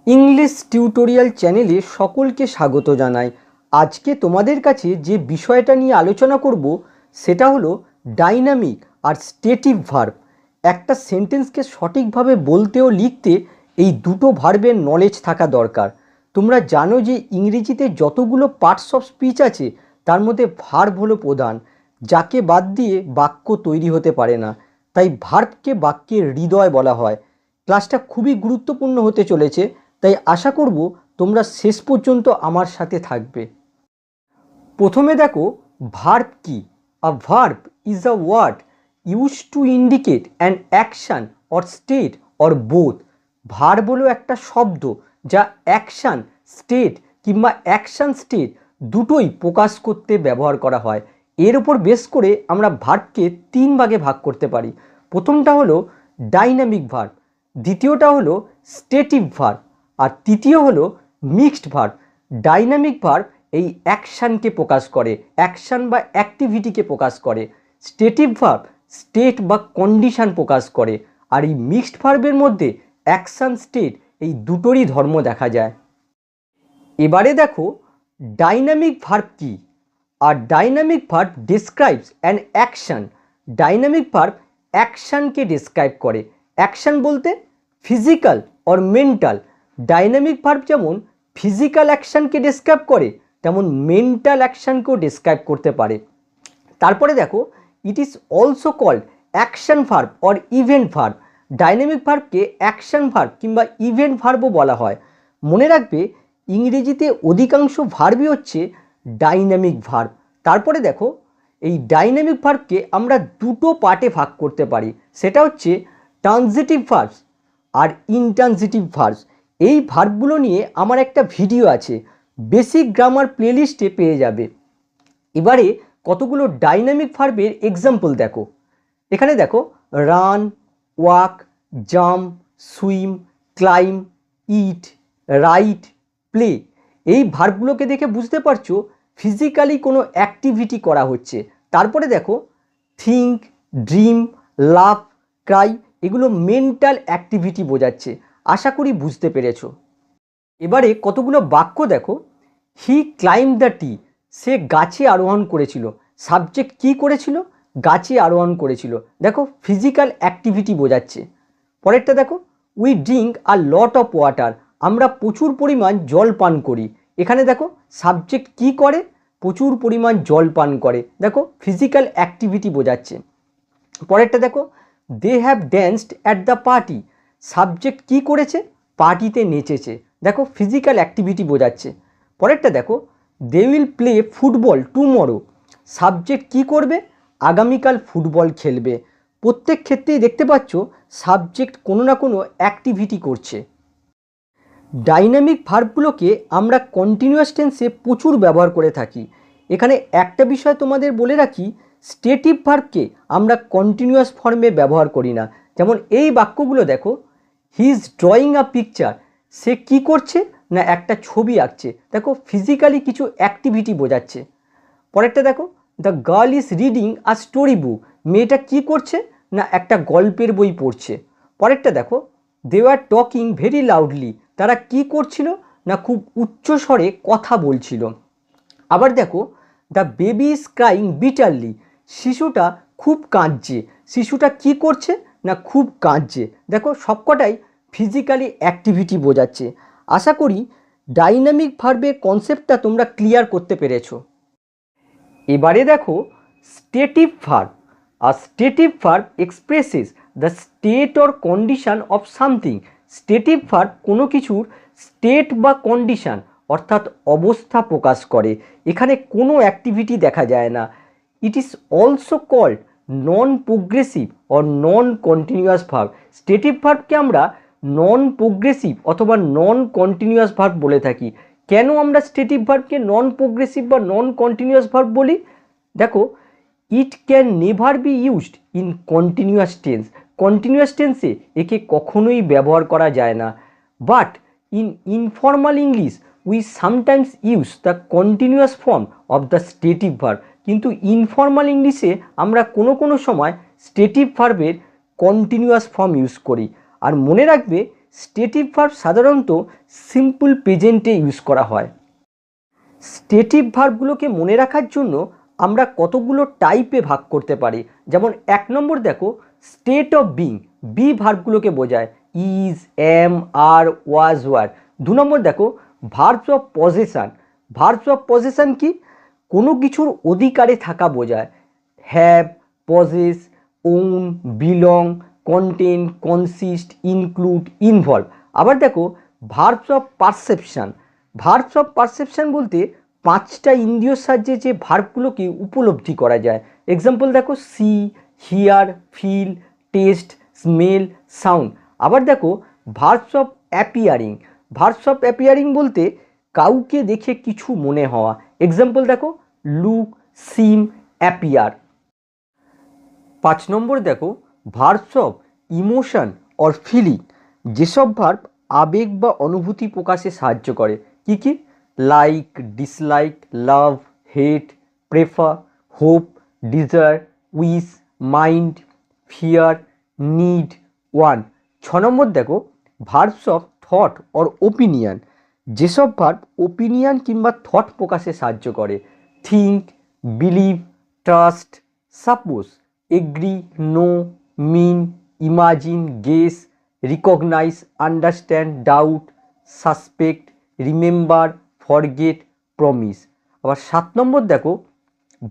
English tutorial চ্যানেলে সকলকে স্বাগত জানাই। আজকে তোমাদের কাছে যে বিষয়টা নিয়ে আলোচনা করব সেটা হলো ডাইনামিক আর স্টেটিভ ভার্ব। একটা সেন্টেন্সকে সঠিকভাবে বলতে ও লিখতে এই দুটো ভার্বের নলেজ থাকা দরকার। তোমরা জানো যে ইংরেজিতে যতগুলো পার্টস অফ স্পিচ আছে তার মধ্যে ভার্ব হলো প্রধান, যাকে বাদ দিয়ে বাক্য তৈরি হতে পারে না। তাই ভার্বকে বাক্যের হৃদয় বলা হয়। ক্লাসটা খুবই গুরুত্বপূর্ণ হতে চলেছে, তাই আশা করব তোমরা শেষ পর্যন্ত আমার সাথে থাকবে। প্রথমে দেখো ভার্ব কি। A verb is a word use to indicate an action or state or both. Verb হলো একটা শব্দ যা অ্যাকশান স্টেট কিংবা অ্যাকশান স্টেট দুটোই প্রকাশ করতে ব্যবহার করা হয়। এর উপর বেস করে আমরা ভার্বকে তিন ভাগে ভাগ করতে পারি। প্রথমটা হলো ডাইনামিক ভার্ব, দ্বিতীয়টা হলো স্টেটিভ ভার্ব, আর তৃতীয় হলো মিক্সড ভার্ব। ডাইনামিক ভার্ব এই অ্যাকশানকে প্রকাশ করে, অ্যাকশান বা অ্যাক্টিভিটিকে প্রকাশ করে। স্টেটিভ ভার্ব স্টেট বা কন্ডিশন প্রকাশ করে। আর এই মিক্সড ভার্বের মধ্যে অ্যাকশান স্টেট এই দুটোরই ধর্ম দেখা যায়। এবারে দেখো ডাইনামিক ভার্ব কি। আর dynamic verb describes an action. Dynamic verb অ্যাকশানকে ডিসক্রাইব করে। অ্যাকশান বলতে physical or mental. Dynamic verb যেমন ফিজিক্যাল অ্যাকশানকে ডিসক্রাইব করে তেমন মেন্টাল অ্যাকশানকেও ডিসক্রাইব করতে পারে। তারপরে দেখো it is also called action verb or event verb. Dynamic ভার্বকে অ্যাকশান ভার্ব কিংবা ইভেন্ট ভার্বও বলা হয়। মনে রাখবে ইংরেজিতে অধিকাংশ ভার্বই হচ্ছে ডাইনামিক ভার্ব। তারপরে দেখো এই ডাইনামিক ভার্বকে আমরা দুটো পার্টে ভাগ করতে পারি, সেটা হচ্ছে transitive verbs are intransitive verbs. এই ভার্বগুলো নিয়ে আমার একটা ভিডিও আছে, বেসিক গ্রামার প্লেলিস্টে পেয়ে যাবে। এবারে কতগুলো ডাইনামিক ভার্বের এক্সাম্পল দেখো। এখানে দেখো run, walk, jump, swim, climb, eat, write, play. এই ভার্বগুলোকে দেখে বুঝতে পারছো ফিজিক্যালি কোনো অ্যাক্টিভিটি করা হচ্ছে। তারপরে দেখো থিঙ্ক, ড্রিম, লাভ, ক্রাই, এগুলো মেন্টাল অ্যাক্টিভিটি বোঝাচ্ছে। আশা করি বুঝতে পেরেছো। এবারে কতগুলো বাক্য দেখো। হি ক্লাইম্ব দ্য ট্রি, সে গাছে আরোহণ করেছিল। সাবজেক্ট কি করেছিল? গাছে আরোহণ করেছিল। দেখো ফিজিক্যাল অ্যাক্টিভিটি বোঝাচ্ছে। পরেরটা দেখো we drink a lot of water, আমরা প্রচুর পরিমাণ জল পান করি। এখানে দেখো সাবজেক্ট কি করে? প্রচুর পরিমাণ জল পান করে। দেখো ফিজিক্যাল অ্যাক্টিভিটি বোঝাচ্ছে। পরেরটা দেখো they have danced at the party, subject কি করেছে? পার্টিতে নেচেছে। দেখো ফিজিক্যাল অ্যাক্টিভিটি বোঝাচ্ছে। পরেরটা দেখো they will play football tomorrow, subject কি করবে? আগামীকাল ফুটবল খেলবে। প্রত্যেক ক্ষেত্রেই দেখতে পাচ্ছ সাবজেক্ট কোনো না কোনো অ্যাক্টিভিটি করছে। ডাইনামিক ভার্বগুলোকে আমরা কন্টিনিউয়াস টেন্সে প্রচুর ব্যবহার করে থাকি। এখানে একটা বিষয় তোমাদের বলে রাখি, স্টেটিভ ভার্বকে আমরা কন্টিনিউয়াস ফর্মে ব্যবহার করি না। যেমন এই বাক্যগুলো দেখো, he is drawing a picture, সে কি করছে? না একটা ছবি আঁকছে। দেখো ফিজিক্যালি কিছু অ্যাক্টিভিটি বোঝাচ্ছে। পরেরটা দেখো the girl is reading a story book, মেয়েটা কি করছে? না একটা গল্পের বই পড়ছে। পরেরটা দেখো দে আর টকিং ভেরি লাউডলি, তারা কি করছিল? না খুব উচ্চ স্বরে কথা বলছিল। আবার দেখো the baby is crying bitterly, শিশুটা খুব কাঁদছে। শিশুটা কি করছে? না খুব কাঁদছে। দেখো সবকটাই ফিজিক্যালি অ্যাক্টিভিটি বোঝাচ্ছে। আশা করি ডাইনামিক ভার্বের কনসেপ্টটা তোমরা ক্লিয়ার করতে পেরেছো। এবারে দেখো স্টেটিভ ভার্ব। আর stative verb expresses the state or condition of something. Stative verb কোনো কিছুর স্টেট বা কন্ডিশন অর্থাৎ অবস্থা প্রকাশ করে। এখানে কোনো অ্যাক্টিভিটি দেখা যায় না। It is also called non progressive or non continuous verb. Stative ভার্বকে আমরা নন প্রোগ্রেসিভ অথবা নন কন্টিনিউয়াস ভার্ব বলে থাকি। কেন আমরা স্টেটিভ ভার্বকে নন প্রোগ্রেসিভ বা নন কন্টিনিউয়াস ভার্ব বলি? দেখো it can never be used in continuous tense. Continuous টেন্সে একে কখনোই ব্যবহার করা যায় না। But in informal English we sometimes use the continuous form of the stative verb. কিন্তু ইনফর্মাল ইংলিশে আমরা কোনো সময় স্টেটিভ ভার্বের কন্টিনিউয়াস ফর্ম ইউজ করি। আর মনে রাখবে স্টেটিভ ভার্ব সাধারণত সিম্পল প্রেজেন্টে ইউজ করা হয়। স্টেটিভ ভার্বগুলোকে মনে রাখার জন্য আমরা কতগুলো টাইপে ভাগ করতে পারি। যেমন 1 নম্বর দেখো, স্টেট অফ বিং, বি ভার্বগুলোকে বোঝায়, is, am, are, was, were. 2 নম্বর দেখো, verbs of possession. Verbs of possession কি? কোনো কিছুর অধিকারে থাকা বোঝায়, have, possess, own, belong, contain, consist, include, involve. আবার দেখো verbs of perception. Verbs of perception বলতে 5টা ইন্দ্রিয়র সাহায্যে যে ভার্বগুলোকে উপলব্ধি করা যায়। এক্সাম্পল দেখো, see, hear, feel, taste, smell, sound. আবার দেখো verbs of appearing. Verbs of appearing বলতে কাউকে দেখে কিছু মনে হওয়া। এক্সাম্পল দেখো, লুক, সিম, অ্যাপিয়ার। 5 নম্বর দেখো, verbs of emotion or feeling. যেসব ভার্ব আবেগ বা অনুভূতি প্রকাশে সাহায্য করে। কি কি? Like, dislike, love, hate, prefer, hope, desire, wish, mind, fear, need, want. 6 number দেখো, verbs of thought or opinion. যেসব ভার্ব ওপিনিয়ন কিংবা থট প্রকাশে সাহায্য করে। Think, believe, trust, suppose, agree, know, mean, imagine, guess, recognise, understand, doubt, suspect, remember, forget, promise. আবার 7 নম্বর দেখো,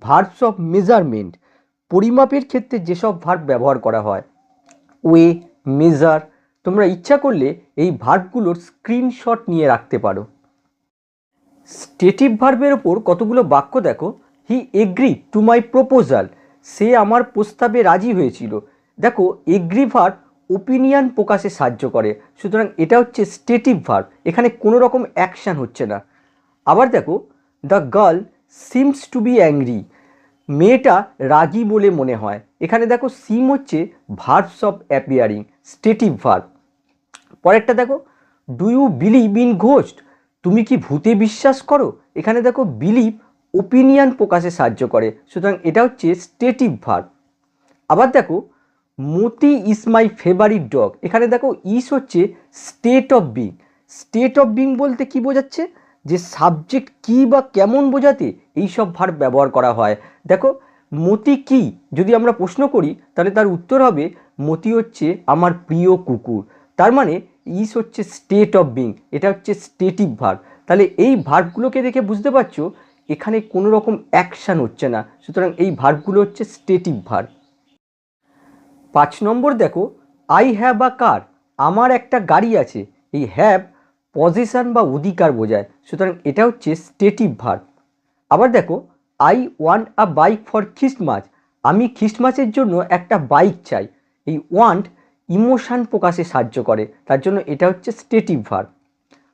verbs of measurement. পরিমাপের ক্ষেত্রে যেসব ভার্ব ব্যবহার করা হয়, ওয়ে, মেজার। তোমরা ইচ্ছা করলে এই ভার্বগুলোর স্ক্রিনশট নিয়ে রাখতে পারো। স্টেটিভ ভার্বের ওপর কতগুলো বাক্য দেখো। হি এগ্রি টু মাই প্রপোজাল। সে আমার প্রস্তাবে রাজি হয়েছিল। দেখো এগ্রি ভার্ব ওপিনিয়ন প্রকাশে সাহায্য করে, সুতরাং এটা হচ্ছে স্টেটিভ ভার্ব। এখানে কোনো রকম অ্যাকশান হচ্ছে না। আবার দেখো, the girl seems to be angry. মেয়েটা রাগী বলে মনে হয়। এখানে দেখো সিম হচ্ছে verbs of appearing, stative verb. পরেরটা দেখো, do you believe in ghost. তুমি কি ভূতে বিশ্বাস করো? এখানে দেখো বিলিভ ওপিনিয়ন প্রকাশে সাহায্য করে, সুতরাং এটা হচ্ছে স্টেটিভ ভার্ব। আবার দেখো, মতি ইজ মাই ফেভারিট ডগ। এখানে দেখো ইস হচ্ছে state of being. State of being বলতে কি বোঝাচ্ছে? যে সাবজেক্ট কি বা কেমন বোঝাতে এইসব ভার্ব ব্যবহার করা হয়। দেখো মতি কি যদি আমরা প্রশ্ন করি তাহলে তার উত্তর হবে মতি হচ্ছে আমার প্রিয় কুকুর। তার মানে ইস হচ্ছে স্টেট অফ বিং, এটা হচ্ছে স্টেটিভ ভার্ব। তাহলে এই ভার্বগুলোকে দেখে বুঝতে পারছো এখানে কোনো রকম অ্যাকশান হচ্ছে না, সুতরাং এই ভার্বগুলো হচ্ছে স্টেটিভ ভার্ব। 5 নম্বর দেখো, আই হ্যাভ আ কার। আমার একটা গাড়ি আছে। এই হ্যাভ পজিশন বা অধিকার বোঝায়, সুতরাং এটা হচ্ছে স্টেটিভ ভার্ব। আবার দেখো, I want a bike for Christmas. আমি খ্রিস্টমাসের জন্য একটা বাইক চাই। এই ওয়ান্ট ইমোশন প্রকাশে সাহায্য করে, তার জন্য এটা হচ্ছে স্টেটিভ ভার্ব।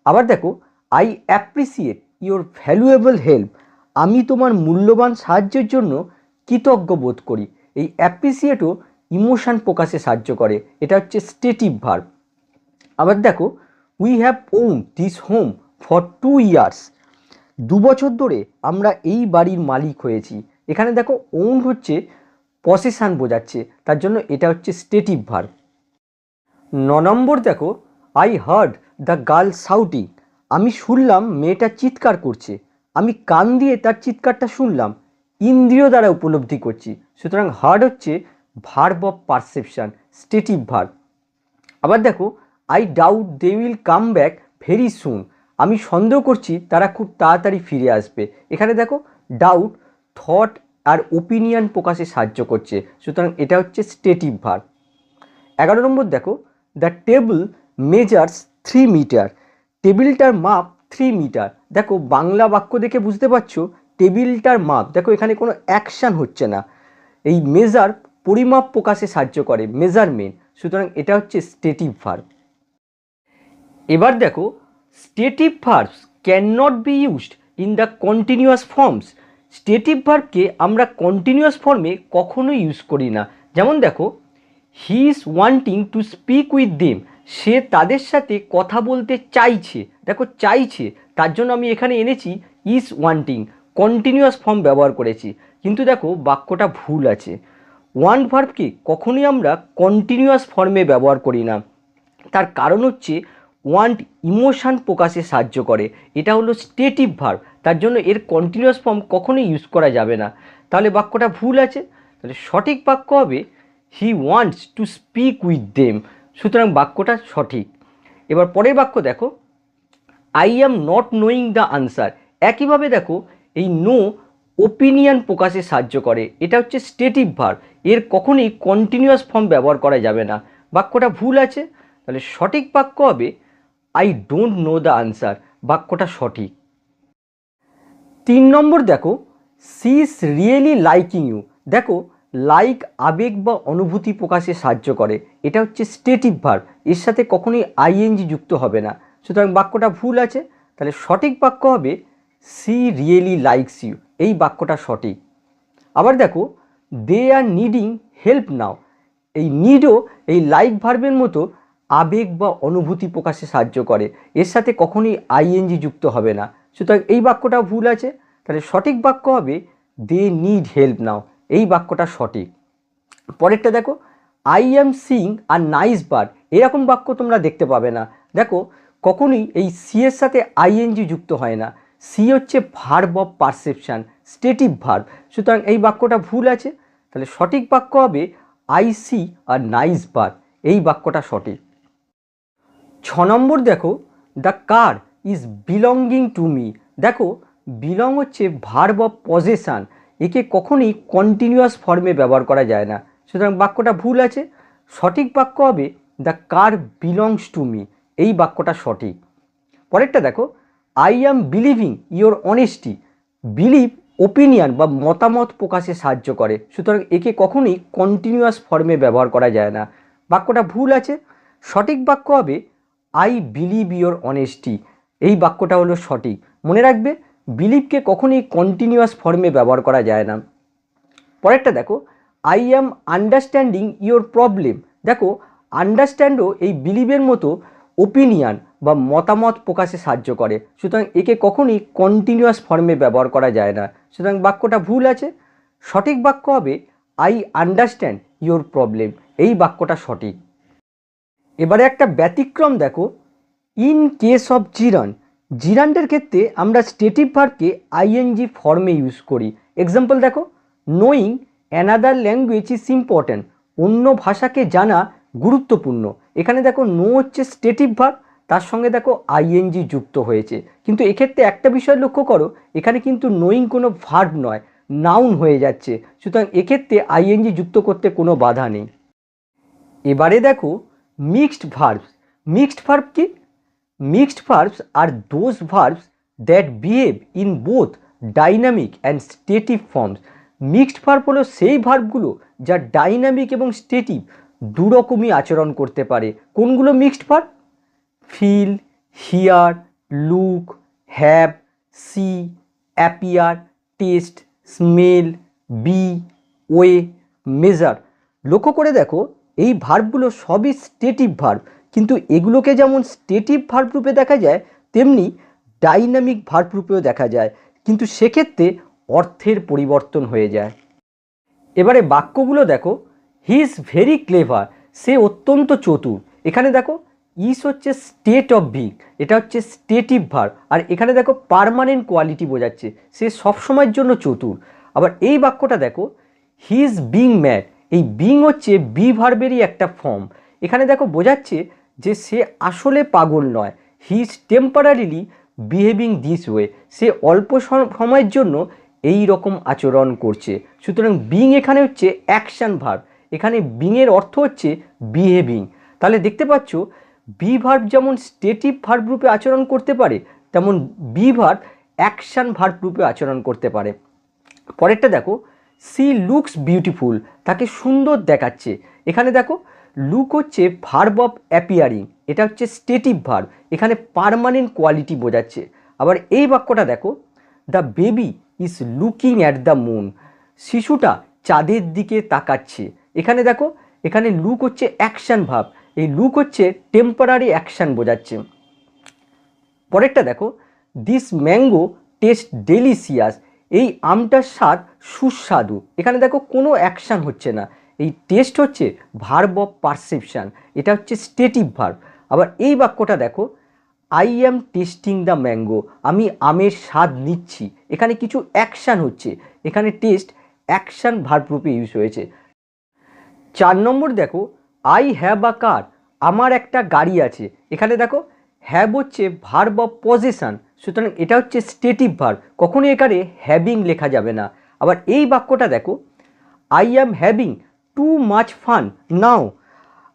আবার দেখো, I appreciate your valuable help. আমি তোমার মূল্যবান সাহায্যের জন্য কৃতজ্ঞ বোধ করি। এই অ্যাপ্রিসিয়েটও ইমোশন প্রকাশে সাহায্য করে, এটা হচ্ছে স্টেটিভ ভার্ব। আবার দেখো, we have won this home for 2 years. 2 বছর ধরে আমরা এই বাড়ির মালিক হয়েছি। এখানে দেখো ওন হচ্ছে পসেশন বোঝাচ্ছে, তার জন্য এটা হচ্ছে স্টেটিভ ভার্ব। 9 নম্বর দেখো, I hard the girl shouting. আমি শুনলাম মেয়েটা চিৎকার করছে। আমি কান দিয়ে তার চিৎকারটা শুনলাম, ইন্দ্রিয় দ্বারা উপলব্ধি করছি, সুতরাং হার্ড হচ্ছে verb of perception, stative verb. আবার দেখো, I doubt they will come back very soon. আমি সন্দেহ করছি তারা খুব তাড়াতাড়ি ফিরে আসবে। এখানে দেখো ডাউট থট আর ওপিনিয়ন প্রকাশে সাহায্য করছে, সুতরাং এটা হচ্ছে স্টেটিভ ভার্ব। 11 নম্বর দেখো, দ্য টেবিল মেজার্স 3 মিটার। টেবিলটার মাপ 3 মিটার। দেখো বাংলা বাক্য দেখে বুঝতে পারছো টেবিলটার মাপ। দেখো এখানে কোনো অ্যাকশান হচ্ছে না। এই মেজার পরিমাপ প্রকাশে সাহায্য করে, মেজারমেন্ট, সুতরাং এটা হচ্ছে স্টেটিভ ভার্ব। এবার দেখো, stative verbs can not be used in the continuous forms. Stative ভার্বকে আমরা কন্টিনিউয়াস ফর্মে কখনোই ইউজ করি না। যেমন দেখো, he is wanting to speak with them. সে তাদের সাথে কথা বলতে চাইছে। দেখো চাইছে, তার জন্য আমি এখানে এনেছি ইজ ওয়ান্টিং, কন্টিনিউয়াস ফর্ম ব্যবহার করেছি। কিন্তু দেখো বাক্যটা ভুল আছে। ওয়ান্ট ভার্বকে কখনোই আমরা কন্টিনিউয়াস ফর্মে ব্যবহার করি না। তার কারণ হচ্ছে ওয়ান্ট ইমোশান প্রকাশে সাহায্য করে, এটা হলো স্টেটিভ ভার্ব, তার জন্য এর কন্টিনিউয়াস ফর্ম কখনোই ইউজ করা যাবে না। তাহলে বাক্যটা ভুল আছে, তাহলে সঠিক বাক্য হবে he wants to speak with them. সুতরাং বাক্যটা সঠিক। এবার পরের বাক্য দেখো, I am not knowing the answer. একইভাবে দেখো এই নো ওপিনিয়ন প্রকাশে সাহায্য করে, এটা হচ্ছে স্টেটিভ ভার্ব, এর কখনোই কন্টিনিউয়াস ফর্ম ব্যবহার করা যাবে না। বাক্যটা ভুল আছে, তাহলে সঠিক বাক্য হবে I don't know the answer. বাক্যটা সঠিক। 3 নম্বর দেখো, she is really liking you. দেখো লাইক আবেগ বা অনুভূতি প্রকাশে সাহায্য করে, এটা হচ্ছে স্টেটিভ ভার্ব, এর সাথে কখনোই আইএনজি যুক্ত হবে না। সুতরাং বাক্যটা ভুল আছে, তাহলে সঠিক বাক্য হবে সি রিয়েলি লাইকস ইউ। এই বাক্যটা সঠিক। আবার দেখো দে আর নিডিং হেল্প নাও। এই নিডও এই লাইক ভার্বের মতো আবেগ বা অনুভূতি প্রকাশে সাহায্য করে, এর সাথে কখনোই আইএনজি যুক্ত হবে না। সুতরাং এই বাক্যটা ভুল আছে, তাহলে সঠিক বাক্য হবে দে নিড হেল্প নাও। এই বাক্যটা সঠিক। পরেরটা দেখো, I am seeing a nice bird. এরকম বাক্য তোমরা দেখতে পাবে না। দেখো কখনোই এই সি এর সাথে আইএনজি যুক্ত হয় না। সি হচ্ছে verb of perception, stative verb. সুতরাং এই বাক্যটা ভুল আছে, তাহলে সঠিক বাক্য হবে I C a nice bird. এই বাক্যটা সঠিক। 6 নম্বর দেখো, the car is belonging to me. দেখো বিলং হচ্ছে ভার্ব অফ পজেশান, একে কখনোই কন্টিনিউয়াস ফর্মে ব্যবহার করা যায় না। সুতরাং বাক্যটা ভুল আছে, সঠিক বাক্য হবে the car belongs to me. এই বাক্যটা সঠিক। পরেরটা দেখো, I am believing your honesty. Believe opinion বা মতামত প্রকাশে সাহায্য করে, সুতরাং একে কখনোই কন্টিনিউয়াস ফর্মে ব্যবহার করা যায় না। বাক্যটা ভুল আছে, সঠিক বাক্য হবে আই বিলিভ ইয়োর অনেস্টি। এই বাক্যটা হলো সঠিক। মনে রাখবে বিলিভকে কখনোই কন্টিনিউয়াস ফর্মে ব্যবহার করা যায় না। পরেরটা দেখো, I am understanding your problem. দেখো আন্ডারস্ট্যান্ডও এই বিলিভের মতো ওপিনিয়ন বা মতামত প্রকাশে সাহায্য করে, সুতরাং একে কখনোই কন্টিনিউয়াস ফর্মে ব্যবহার করা যায় না। সুতরাং বাক্যটা ভুল আছে, সঠিক বাক্য হবে আই আন্ডারস্ট্যান্ড ইয়োর প্রবলেম। এই বাক্যটা সঠিক। এবারে একটা ব্যতিক্রম দেখো, ইন কেস অফ জিরান। জিরান্ডের ক্ষেত্রে আমরা স্টেটিভ ভার্বকে আইএনজি ফর্মে ইউজ করি। এক্সাম্পল দেখো, knowing another language is important. অন্য ভাষাকে জানা গুরুত্বপূর্ণ। এখানে দেখো নো হচ্ছে স্টেটিভ ভার্ব, তার সঙ্গে দেখো আইএনজি যুক্ত হয়েছে, কিন্তু এক্ষেত্রে একটা বিষয় লক্ষ্য করো, এখানে কিন্তু নোয়িং কোনো ভার্ব নয়, নাউন হয়ে যাচ্ছে। সুতরাং এক্ষেত্রে আইএনজি যুক্ত করতে কোনো বাধা নেই। এবারে দেখো মিক্সড ভার্বস। মিক্সড ভার্ব কি? Mixed verbs are those verbs that behave in both dynamic and stative forms. Mixed verb হলো সেই ভার্বগুলো যা ডাইনামিক এবং স্টেটিভ দুরকমই আচরণ করতে পারে। কোনগুলো mixed verb? Feel, hear, look, have, see, appear, taste, smell, be, weigh, measure. লক্ষ্য করে দেখো এই ভার্বগুলো সবই স্টেটিভ ভার্ব, কিন্তু এগুলোকে যেমন স্টেটিভ ভার্ব রূপে দেখা যায় তেমনি ডাইনামিক ভার্ব রূপেও দেখা যায়, কিন্তু সেক্ষেত্রে অর্থের পরিবর্তন হয়ে যায়। এবারে বাক্যগুলো দেখো, হি ইজ ভেরি ক্লেভার। সে অত্যন্ত চতুর। এখানে দেখো ইস হচ্ছে স্টেট অফ বিং, এটা হচ্ছে স্টেটিভ ভার্ব, আর এখানে দেখো পার্মানেন্ট কোয়ালিটি বোঝাচ্ছে, সে সবসময়ের জন্য চতুর। আবার এই বাক্যটা দেখো, হি ইজ বিং ম্যাড। এই বিং হচ্ছে বি ভার্বেরই একটা ফর্ম। এখানে দেখো বোঝাচ্ছে যে সে আসলে পাগল নয়। He is temporarily behaving this way. সে অল্প সময়ের জন্য এই রকম আচরণ করছে। সুতরাং বিং এখানে হচ্ছে অ্যাকশান ভার্ব, এখানে বিংয়ের অর্থ হচ্ছে বিহেভিং। তাহলে দেখতে পাচ্ছ বি ভার্ব যেমন স্টেটিভ ভার্ব রূপে আচরণ করতে পারে, তেমন বি ভার্ব অ্যাকশান ভার্ব রূপে আচরণ করতে পারে। পরেরটা দেখো, সি লুকস বিউটিফুল। তাকে সুন্দর দেখাচ্ছে। এখানে দেখো লুক হচ্ছে ভার্ব অফ অ্যাপিয়ারিং, এটা হচ্ছে স্টেটিভ ভার্ব, এখানে পার্মানেন্ট কোয়ালিটি বোঝাচ্ছে। আবার এই বাক্যটা দেখো, the baby is looking at the moon. শিশুটা চাঁদের দিকে তাকাচ্ছে। এখানে দেখো এখানে লুক হচ্ছে অ্যাকশান ভার্ব, এই লুক হচ্ছে টেম্পোরারি অ্যাকশান বোঝাচ্ছে। পরেরটা দেখো, দিস ম্যাঙ্গো টেস্ট ডেলিশিয়াস। এই আমটার স্বাদ সুস্বাদু। এখানে দেখো কোনো অ্যাকশান হচ্ছে না, এই টেস্ট হচ্ছে ভার্ব অফ পারসেপশান, এটা হচ্ছে স্টেটিভ ভার্ব। আবার এই বাক্যটা দেখো, I am testing the mango, আমি আমের স্বাদ নিচ্ছি। এখানে কিছু অ্যাকশান হচ্ছে, এখানে টেস্ট অ্যাকশান ভার্ব রূপে ইউজ হয়েছে। 4 নম্বর দেখো, আই হ্যাভ আ কার, আমার একটা গাড়ি আছে। এখানে দেখো হ্যাভ হচ্ছে ভার্ব অফ পজেশন, সুতরাং এটা হচ্ছে স্টেটিভ ভার্ব, কখনো এখানে হ্যাভিং লেখা যাবে না। আবার এই বাক্যটা দেখো, I am having too much fun now,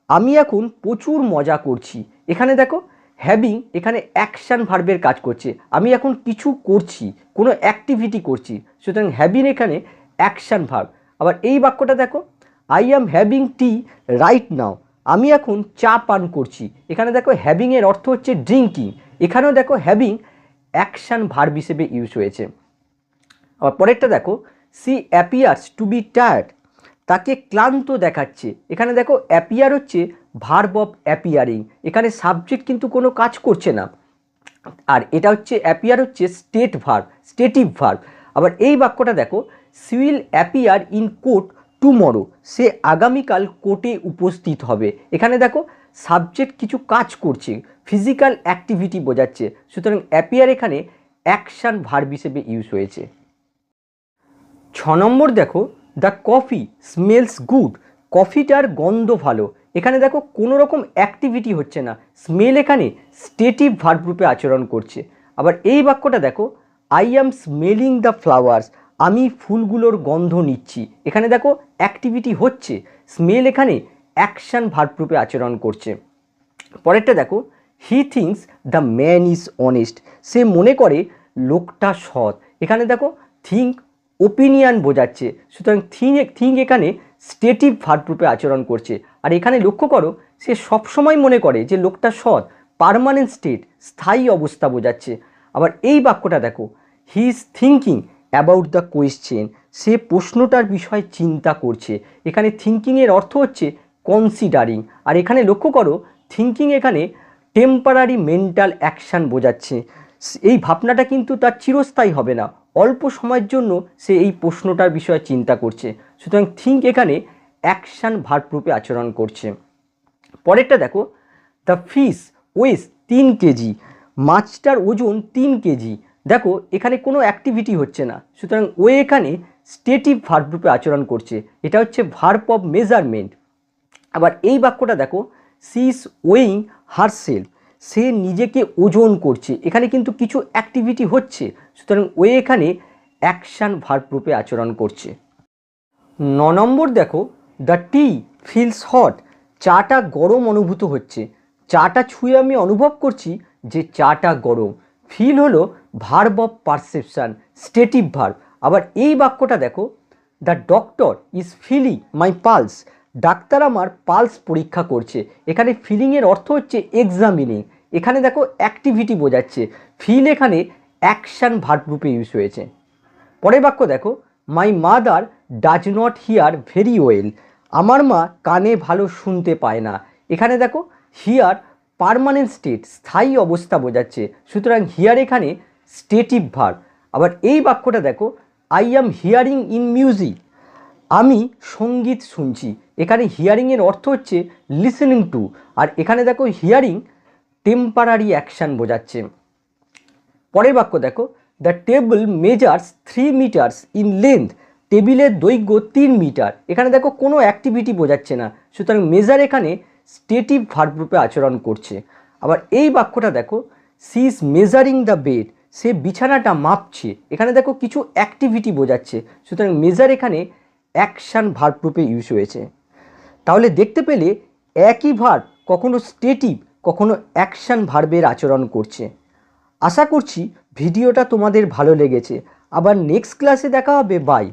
আমি এখন প্রচুর মজা করছি। এখানে দেখো হ্যাভিং এখানে অ্যাকশান ভার্বের কাজ করছে, আমি এখন কিছু করছি, কোনো অ্যাক্টিভিটি করছি, সুতরাং হ্যাভিং এখানে অ্যাকশান ভার্ব। আবার এই বাক্যটা দেখো, I am having tea right now, আমি এখন চা পান করছি। এখানে দেখো হ্যাভিংয়ের অর্থ হচ্ছে ড্রিঙ্কিং, এখানেও দেখো হ্যাভিং অ্যাকশান ভার্ব হিসেবে ইউজ হয়েছে। আবার পরেরটা দেখো, she appears to be tired, তাকে ক্লান্ত দেখাচ্ছে। এখানে দেখো অ্যাপিয়ার হচ্ছে ভার্ব অফ অ্যাপিয়ারিং, এখানে সাবজেক্ট কিন্তু কোনো কাজ করছে না, আর এটা হচ্ছে অ্যাপিয়ার হচ্ছে স্টেট ভার্ব, স্টেটিভ ভার্ব। আবার এই বাক্যটা দেখো, she will appear in court tomorrow, সে আগামীকাল কোর্টে উপস্থিত হবে। এখানে দেখো সাবজেক্ট কিছু কাজ করছে, ফিজিক্যাল অ্যাক্টিভিটি বোঝাচ্ছে, সুতরাং অ্যাপিয়ার এখানে অ্যাকশান ভার্ব হিসেবে ইউজ হয়েছে। 6 নম্বর দেখো, দ্য কফি স্মেলস গুড, কফিটার গন্ধ ভালো। এখানে দেখো কোনো রকম অ্যাক্টিভিটি হচ্ছে না, স্মেল এখানে স্টেটিভ ভার্ব রূপে আচরণ করছে। আবার এই বাক্যটা দেখো, I am smelling the flowers, আমি ফুলগুলোর গন্ধ নিচ্ছি। এখানে দেখো অ্যাক্টিভিটি হচ্ছে, স্মেল এখানে অ্যাকশান ভার্ব রূপে আচরণ করছে। পরেরটা দেখো, he thinks the man is honest, সে মনে করে লোকটা সৎ। এখানে দেখো থিঙ্ক ওপিনিয়ন বোঝাচ্ছে, সুতরাং থিঙ্ক এখানে স্টেটিভ ভার্ব রূপে আচরণ করছে। আর এখানে লক্ষ্য করো, সে সবসময় মনে করে যে লোকটা সৎ, পার্মানেন্ট স্টেট, স্থায়ী অবস্থা বোঝাচ্ছে। আবার এই বাক্যটা দেখো, he is thinking about the question, সে প্রশ্নটার বিষয়ে চিন্তা করছে। এখানে থিঙ্কিংয়ের অর্থ হচ্ছে কনসিডারিং, আর এখানে লক্ষ্য করো থিঙ্কিং এখানে টেম্পারারি মেন্টাল অ্যাকশান বোঝাচ্ছে। এই ভাবনাটা কিন্তু তার চিরস্থায়ী হবে না, অল্প সময়ের জন্য সে এই প্রশ্নটার বিষয়ে চিন্তা করছে, সুতরাং থিঙ্ক এখানে অ্যাকশান ভার্ব রূপে আচরণ করছে। পরেরটা দেখো, দ্য ফিশ ওয়েস 3 কেজি, মাছটার ওজন 3 কেজি। দেখো এখানে কোনো অ্যাক্টিভিটি হচ্ছে না, সুতরাং ওয়ে এখানে স্টেটিভ ভার্ব রূপে আচরণ করছে, এটা হচ্ছে ভার্ব অফ মেজারমেন্ট। আবার এই বাক্যটা দেখো, সি ইজ ওয়েইং হারসেলফ, সে নিজেকে ওজন করছে। এখানে কিন্তু কিছু অ্যাক্টিভিটি হচ্ছে, সুতরাং ওয়ে এখানে অ্যাকশান ভার্ব রূপে আচরণ করছে। 9 নম্বর দেখো, দ্য টি ফিলস হট, চাটা গরম অনুভূত হচ্ছে। চাটা ছুঁয়ে আমি অনুভব করছি যে চাটা গরম। ফিল হলো verb of perception, stative verb. আবার এই বাক্যটা দেখো, the doctor is feeling my pulse, ডাক্তার আমার পালস পরীক্ষা করছে। এখানে ফিলিংয়ের অর্থ হচ্ছে এক্সামিনিং, এখানে দেখো অ্যাক্টিভিটি বোঝাচ্ছে, ফিল এখানে অ্যাকশান ভার্ব রূপে ইউজ হয়েছে। পরের বাক্য দেখো, my mother does not here very well, আমার মা কানে ভালো শুনতে পায় না। এখানে দেখো হিয়ার পার্মানেন্ট স্টেট, স্থায়ী অবস্থা বোঝাচ্ছে, সুতরাং হিয়ার এখানে স্টেটিভ ভার্ব। আবার এই বাক্যটা দেখো, I am hearing in music, আমি সঙ্গীত শুনছি। এখানে হিয়ারিংয়ের অর্থ হচ্ছে লিসেনিং টু, আর এখানে দেখো হিয়ারিং টেম্পারারি অ্যাকশান বোঝাচ্ছে। পরের বাক্য দেখো, the table measures 3 metres in length, টেবিলের দৈর্ঘ্য 3 মিটার। এখানে দেখো কোনো অ্যাক্টিভিটি বোঝাচ্ছে না, সুতরাং মেজার এখানে স্টেটিভ ভার্ব রূপে আচরণ করছে। আবার এই বাক্যটা দেখো, she is measuring the bed, সে বিছানাটা মাপছে। এখানে দেখো কিছু অ্যাক্টিভিটি বোঝাচ্ছে, সুতরাং মেজার এখানে অ্যাকশান ভার্ব রূপে ইউজ হয়েছে। তাহলে দেখতে পেলে একই ভার্ব কখনো স্টেটিভ, কখনো অ্যাকশান ভার্বের আচরণ করছে। আশা করছি ভিডিওটা তোমাদের ভালো লেগেছে। আবার নেক্সট ক্লাসে দেখা হবে। বাই।